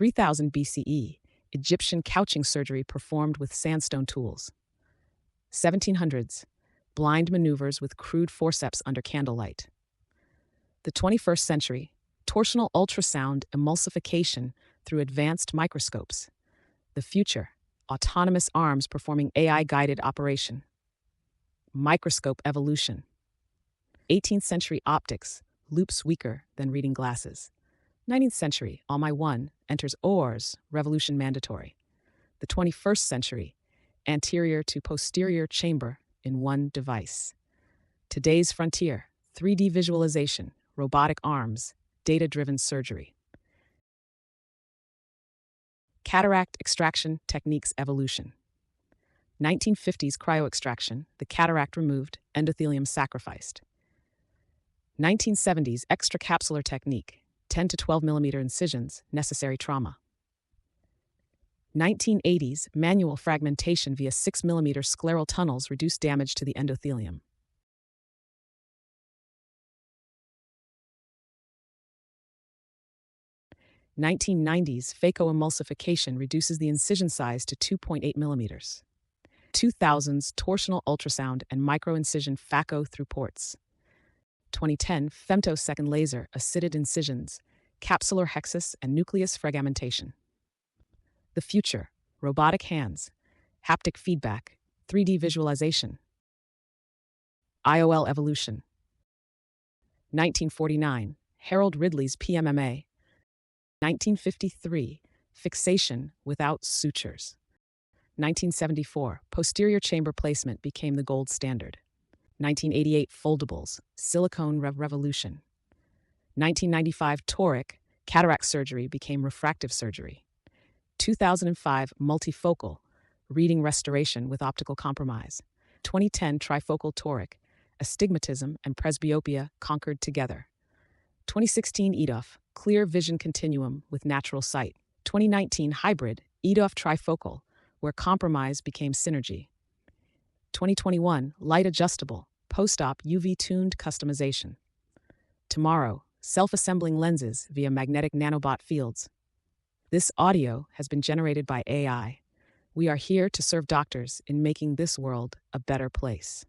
3000 BCE, Egyptian couching surgery performed with sandstone tools. 1700s, blind maneuvers with crude forceps under candlelight. The 21st century, torsional ultrasound emulsification through advanced microscopes. The future, autonomous arms performing AI-guided operation. Microscope evolution. 18th century optics, loops weaker than reading glasses. 19th century, All My One, enters ORS, revolution mandatory. The 21st century, anterior to posterior chamber in one device. Today's frontier, 3D visualization, robotic arms, data-driven surgery. Cataract extraction techniques evolution. 1950s cryoextraction, the cataract removed, endothelium sacrificed. 1970s extracapsular technique, 10 to 12 millimeter incisions, necessary trauma. 1980s manual fragmentation via 6 millimeter scleral tunnels reduce damage to the endothelium. 1990s phacoemulsification reduces the incision size to 2.8 millimeters. 2000s torsional ultrasound and microincision phaco through ports. 2010 femtosecond laser acided incisions, capsular hexus and nucleus fragmentation. The future, robotic hands, haptic feedback, 3D visualization. IOL evolution. 1949, Harold Ridley's PMMA. 1953, fixation without sutures. 1974, posterior chamber placement became the gold standard. 1988, foldables, silicone revolution. 1995, toric, cataract surgery became refractive surgery. 2005, multifocal, reading restoration with optical compromise. 2010, trifocal toric, astigmatism and presbyopia conquered together. 2016, EDOF, clear vision continuum with natural sight. 2019, hybrid, EDOF trifocal, where compromise became synergy. 2021, light adjustable, post-op UV-tuned customization. Tomorrow, self-assembling lenses via magnetic nanobot fields. This audio has been generated by AI. We are here to serve doctors in making this world a better place.